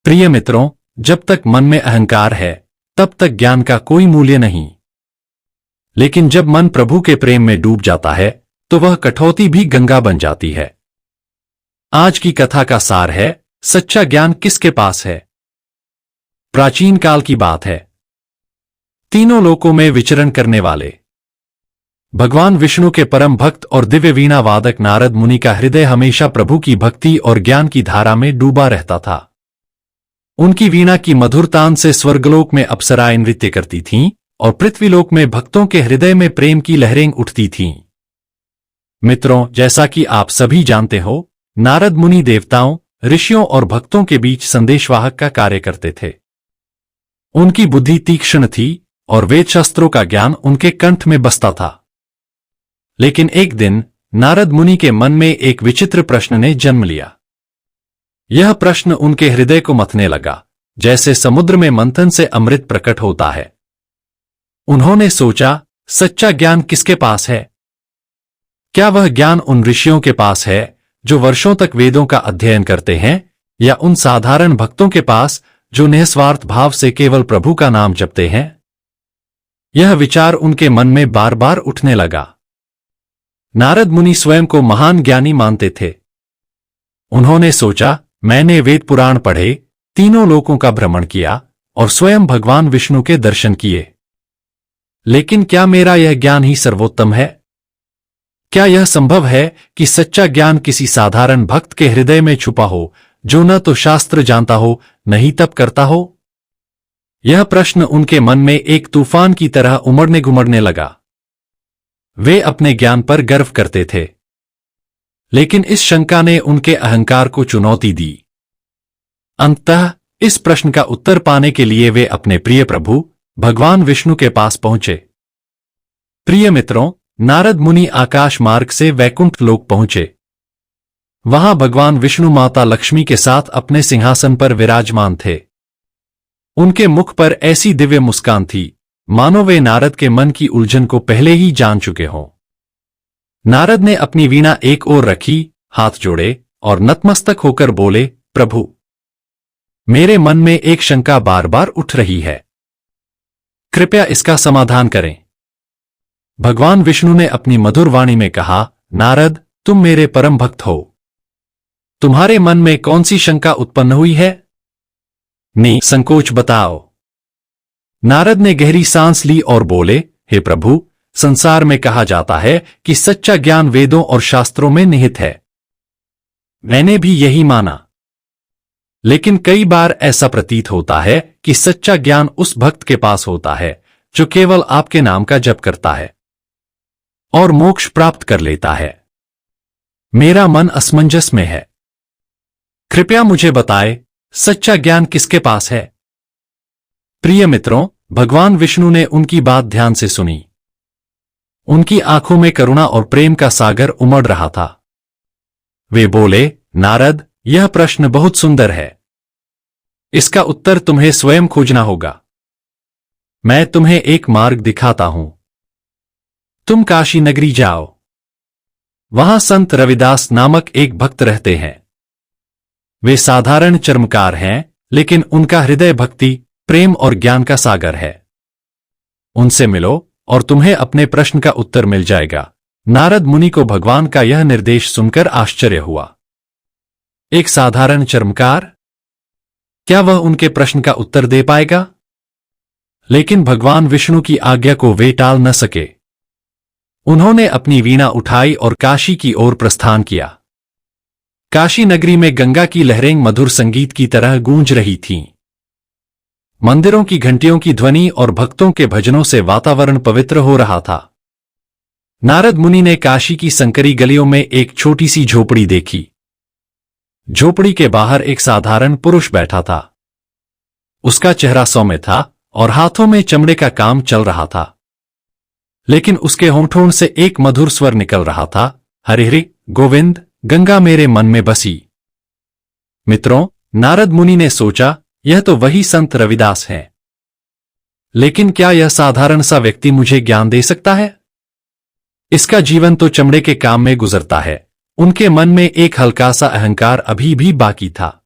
प्रिय मित्रों, जब तक मन में अहंकार है तब तक ज्ञान का कोई मूल्य नहीं। लेकिन जब मन प्रभु के प्रेम में डूब जाता है तो वह कठौती भी गंगा बन जाती है। आज की कथा का सार है, सच्चा ज्ञान किसके पास है। प्राचीन काल की बात है। तीनों लोकों में विचरण करने वाले भगवान विष्णु के परम भक्त और दिव्य वीणा वादक नारद मुनि का हृदय हमेशा प्रभु की भक्ति और ज्ञान की धारा में डूबा रहता था। उनकी वीणा की मधुर तान से स्वर्गलोक में अप्सराएं नृत्य करती थीं और पृथ्वीलोक में भक्तों के हृदय में प्रेम की लहरें उठती थीं। मित्रों, जैसा कि आप सभी जानते हो, नारद मुनि देवताओं, ऋषियों और भक्तों के बीच संदेशवाहक का कार्य करते थे। उनकी बुद्धि तीक्ष्ण थी और वेदशास्त्रों का ज्ञान उनके कंठ में बसता था। लेकिन एक दिन नारद मुनि के मन में एक विचित्र प्रश्न ने जन्म लिया। यह प्रश्न उनके हृदय को मथने लगा, जैसे समुद्र में मंथन से अमृत प्रकट होता है। उन्होंने सोचा, सच्चा ज्ञान किसके पास है? क्या वह ज्ञान उन ऋषियों के पास है जो वर्षों तक वेदों का अध्ययन करते हैं, या उन साधारण भक्तों के पास जो निस्वार्थ भाव से केवल प्रभु का नाम जपते हैं? यह विचार उनके मन में बार बार उठने लगा। नारद मुनि स्वयं को महान ज्ञानी मानते थे। उन्होंने सोचा, मैंने वेद पुराण पढ़े, तीनों लोकों का भ्रमण किया और स्वयं भगवान विष्णु के दर्शन किए। लेकिन क्या मेरा यह ज्ञान ही सर्वोत्तम है? क्या यह संभव है कि सच्चा ज्ञान किसी साधारण भक्त के हृदय में छुपा हो, जो न तो शास्त्र जानता हो, न ही तप करता हो? यह प्रश्न उनके मन में एक तूफान की तरह उमड़ने घुमड़ने लगा। वे अपने ज्ञान पर गर्व करते थे, लेकिन इस शंका ने उनके अहंकार को चुनौती दी। अंततः इस प्रश्न का उत्तर पाने के लिए वे अपने प्रिय प्रभु भगवान विष्णु के पास पहुंचे। प्रिय मित्रों, नारद मुनि आकाश मार्ग से वैकुंठ लोक पहुंचे। वहां भगवान विष्णु माता लक्ष्मी के साथ अपने सिंहासन पर विराजमान थे। उनके मुख पर ऐसी दिव्य मुस्कान थी मानो वे नारद के मन की उलझन को पहले ही जान चुके हों। नारद ने अपनी वीणा एक ओर रखी, हाथ जोड़े और नतमस्तक होकर बोले, प्रभु, मेरे मन में एक शंका बार बार उठ रही है, कृपया इसका समाधान करें। भगवान विष्णु ने अपनी मधुर वाणी में कहा, नारद, तुम मेरे परम भक्त हो। तुम्हारे मन में कौन सी शंका उत्पन्न हुई है? निसंकोच बताओ। नारद ने गहरी सांस ली और बोले, हे प्रभु, संसार में कहा जाता है कि सच्चा ज्ञान वेदों और शास्त्रों में निहित है। मैंने भी यही माना। लेकिन कई बार ऐसा प्रतीत होता है कि सच्चा ज्ञान उस भक्त के पास होता है जो केवल आपके नाम का जप करता है और मोक्ष प्राप्त कर लेता है। मेरा मन असमंजस में है। कृपया मुझे बताएं, सच्चा ज्ञान किसके पास है? प्रिय मित्रों, भगवान विष्णु ने उनकी बात ध्यान से सुनी। उनकी आंखों में करुणा और प्रेम का सागर उमड़ रहा था। वे बोले, नारद, यह प्रश्न बहुत सुंदर है। इसका उत्तर तुम्हें स्वयं खोजना होगा। मैं तुम्हें एक मार्ग दिखाता हूं। तुम काशी नगरी जाओ। वहां संत रविदास नामक एक भक्त रहते हैं। वे साधारण चर्मकार हैं, लेकिन उनका हृदय भक्ति, प्रेम और ज्ञान का सागर है। उनसे मिलो और तुम्हें अपने प्रश्न का उत्तर मिल जाएगा। नारद मुनि को भगवान का यह निर्देश सुनकर आश्चर्य हुआ। एक साधारण चर्मकार? क्या वह उनके प्रश्न का उत्तर दे पाएगा? लेकिन भगवान विष्णु की आज्ञा को वे टाल न सके। उन्होंने अपनी वीणा उठाई और काशी की ओर प्रस्थान किया। काशी नगरी में गंगा की लहरें मधुर संगीत की तरह गूंज रही थीं। मंदिरों की घंटियों की ध्वनि और भक्तों के भजनों से वातावरण पवित्र हो रहा था। नारद मुनि ने काशी की संकरी गलियों में एक छोटी सी झोपड़ी देखी। झोपड़ी के बाहर एक साधारण पुरुष बैठा था। उसका चेहरा सौम्य था और हाथों में चमड़े का काम चल रहा था। लेकिन उसके होंठों से एक मधुर स्वर निकल रहा था, हरि हरि गोविंद, गंगा मेरे मन में बसी। मित्रों, नारद मुनि ने सोचा, यह तो वही संत रविदास है। लेकिन क्या यह साधारण सा व्यक्ति मुझे ज्ञान दे सकता है? इसका जीवन तो चमड़े के काम में गुजरता है। उनके मन में एक हल्का सा अहंकार अभी भी बाकी था।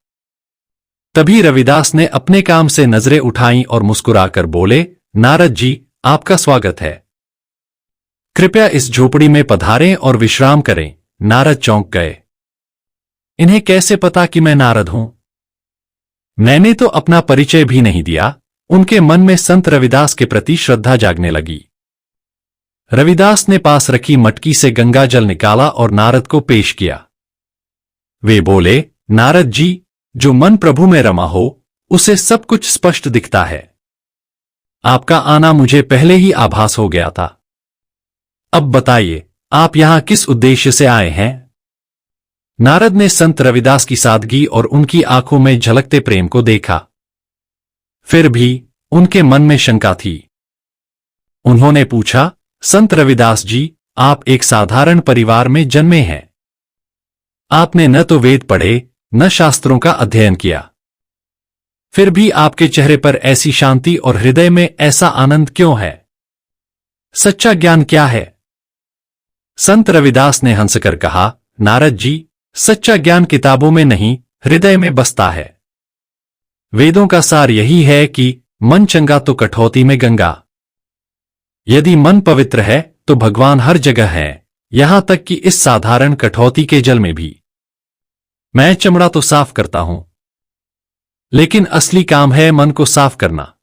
तभी रविदास ने अपने काम से नजरें उठाईं और मुस्कुराकर बोले, नारद जी, आपका स्वागत है। कृपया इस झोपड़ी में पधारें और विश्राम करें। नारद चौंक गए। इन्हें कैसे पता कि मैं नारद हूं? मैंने तो अपना परिचय भी नहीं दिया। उनके मन में संत रविदास के प्रति श्रद्धा जागने लगी। रविदास ने पास रखी मटकी से गंगा जल निकाला और नारद को पेश किया। वे बोले, नारद जी, जो मन प्रभु में रमा हो उसे सब कुछ स्पष्ट दिखता है। आपका आना मुझे पहले ही आभास हो गया था। अब बताइए, आप यहां किस उद्देश्य से आए हैं? नारद ने संत रविदास की सादगी और उनकी आंखों में झलकते प्रेम को देखा। फिर भी उनके मन में शंका थी। उन्होंने पूछा, संत रविदास जी, आप एक साधारण परिवार में जन्मे हैं। आपने न तो वेद पढ़े न शास्त्रों का अध्ययन किया। फिर भी आपके चेहरे पर ऐसी शांति और हृदय में ऐसा आनंद क्यों है? सच्चा ज्ञान क्या है? संत रविदास ने हंसकर कहा, नारद जी, सच्चा ज्ञान किताबों में नहीं, हृदय में बसता है। वेदों का सार यही है कि मन चंगा तो कठौती में गंगा। यदि मन पवित्र है तो भगवान हर जगह है, यहां तक कि इस साधारण कठौती के जल में भी। मैं चमड़ा तो साफ करता हूं, लेकिन असली काम है मन को साफ करना।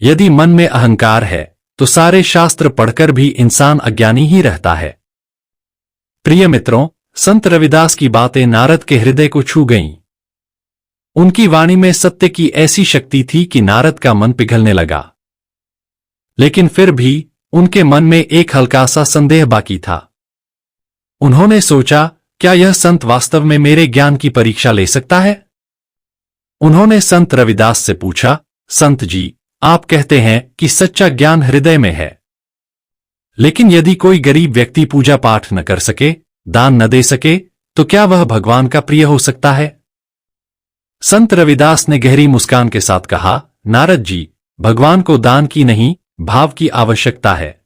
यदि मन में अहंकार है तो सारे शास्त्र पढ़कर भी इंसान अज्ञानी ही रहता है। प्रिय मित्रों, संत रविदास की बातें नारद के हृदय को छू गईं। उनकी वाणी में सत्य की ऐसी शक्ति थी कि नारद का मन पिघलने लगा। लेकिन फिर भी उनके मन में एक हल्का सा संदेह बाकी था। उन्होंने सोचा, क्या यह संत वास्तव में मेरे ज्ञान की परीक्षा ले सकता है? उन्होंने संत रविदास से पूछा, संत जी, आप कहते हैं कि सच्चा ज्ञान हृदय में है, लेकिन यदि कोई गरीब व्यक्ति पूजा पाठ न कर सके, दान न दे सके, तो क्या वह भगवान का प्रिय हो सकता है? संत रविदास ने गहरी मुस्कान के साथ कहा, नारद जी, भगवान को दान की नहीं, भाव की आवश्यकता है।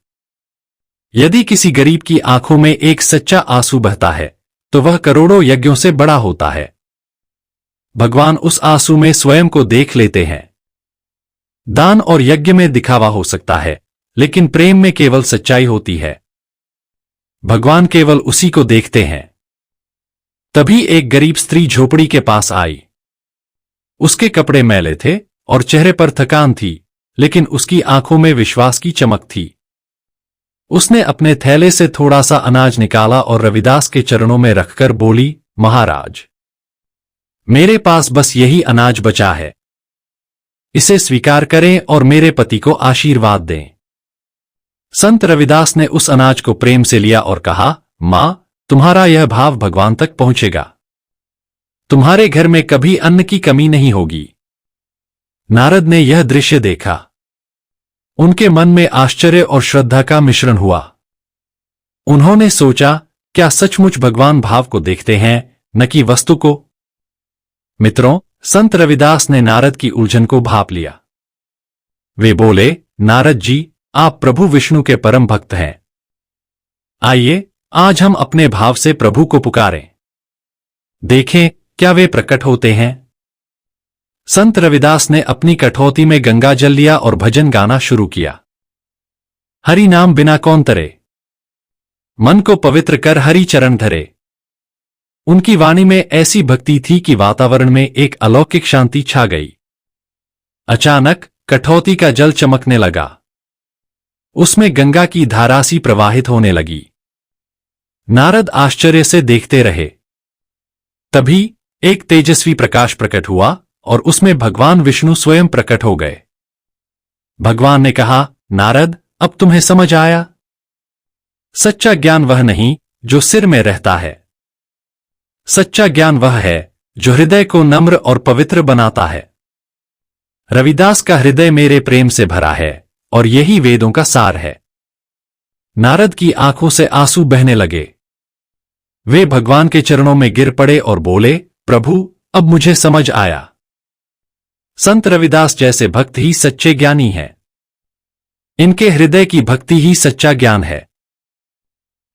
यदि किसी गरीब की आंखों में एक सच्चा आंसू बहता है तो वह करोड़ों यज्ञों से बड़ा होता है। भगवान उस आंसू में स्वयं को देख लेते हैं। दान और यज्ञ में दिखावा हो सकता है, लेकिन प्रेम में केवल सच्चाई होती है। भगवान केवल उसी को देखते हैं। तभी एक गरीब स्त्री झोपड़ी के पास आई। उसके कपड़े मैले थे और चेहरे पर थकान थी, लेकिन उसकी आंखों में विश्वास की चमक थी। उसने अपने थैले से थोड़ा सा अनाज निकाला और रविदास के चरणों में रखकर बोली, महाराज, मेरे पास बस यही अनाज बचा है। इसे स्वीकार करें और मेरे पति को आशीर्वाद दें। संत रविदास ने उस अनाज को प्रेम से लिया और कहा, मां, तुम्हारा यह भाव भगवान तक पहुंचेगा। तुम्हारे घर में कभी अन्न की कमी नहीं होगी। नारद ने यह दृश्य देखा। उनके मन में आश्चर्य और श्रद्धा का मिश्रण हुआ। उन्होंने सोचा, क्या सचमुच भगवान भाव को देखते हैं, न कि वस्तु को? मित्रों, संत रविदास ने नारद की उलझन को भांप लिया। वे बोले, नारद जी, आप प्रभु विष्णु के परम भक्त हैं। आइए, आज हम अपने भाव से प्रभु को पुकारें। देखें, क्या वे प्रकट होते हैं? संत रविदास ने अपनी कठौती में गंगा जल लिया और भजन गाना शुरू किया। हरि नाम बिना कौन तरे, मन को पवित्र कर हरि चरण धरे। उनकी वाणी में ऐसी भक्ति थी कि वातावरण में एक अलौकिक शांति छा गई। अचानक कठौती का जल चमकने लगा। उसमें गंगा की धारासी प्रवाहित होने लगी। नारद आश्चर्य से देखते रहे। तभी एक तेजस्वी प्रकाश प्रकट हुआ और उसमें भगवान विष्णु स्वयं प्रकट हो गए। भगवान ने कहा, नारद, अब तुम्हें समझ आया? सच्चा ज्ञान वह नहीं जो सिर में रहता है। सच्चा ज्ञान वह है जो हृदय को नम्र और पवित्र बनाता है। रविदास का हृदय मेरे प्रेम से भरा है और यही वेदों का सार है। नारद की आंखों से आंसू बहने लगे। वे भगवान के चरणों में गिर पड़े और बोले, प्रभु, अब मुझे समझ आया। संत रविदास जैसे भक्त ही सच्चे ज्ञानी हैं। इनके हृदय की भक्ति ही सच्चा ज्ञान है।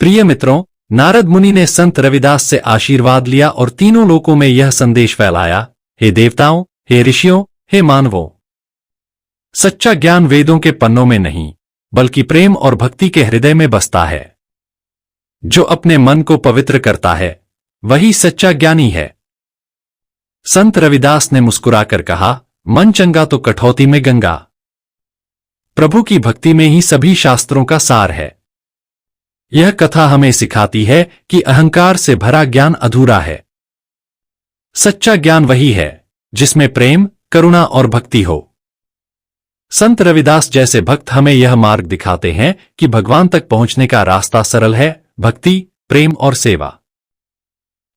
प्रिय मित्रों, नारद मुनि ने संत रविदास से आशीर्वाद लिया और तीनों लोकों में यह संदेश फैलाया, हे देवताओं, हे ऋषियों, हे मानवों, सच्चा ज्ञान वेदों के पन्नों में नहीं, बल्कि प्रेम और भक्ति के हृदय में बसता है। जो अपने मन को पवित्र करता है, वही सच्चा ज्ञानी है। संत रविदास ने मुस्कुराकर कहा, मन चंगा तो कठौती में गंगा। प्रभु की भक्ति में ही सभी शास्त्रों का सार है। यह कथा हमें सिखाती है कि अहंकार से भरा ज्ञान अधूरा है। सच्चा ज्ञान वही है जिसमें प्रेम, करुणा और भक्ति हो। संत रविदास जैसे भक्त हमें यह मार्ग दिखाते हैं कि भगवान तक पहुंचने का रास्ता सरल है, भक्ति, प्रेम और सेवा।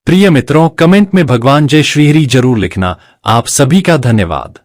प्रिय मित्रों, कमेंट में भगवान जय श्री हरि जरूर लिखना। आप सभी का धन्यवाद।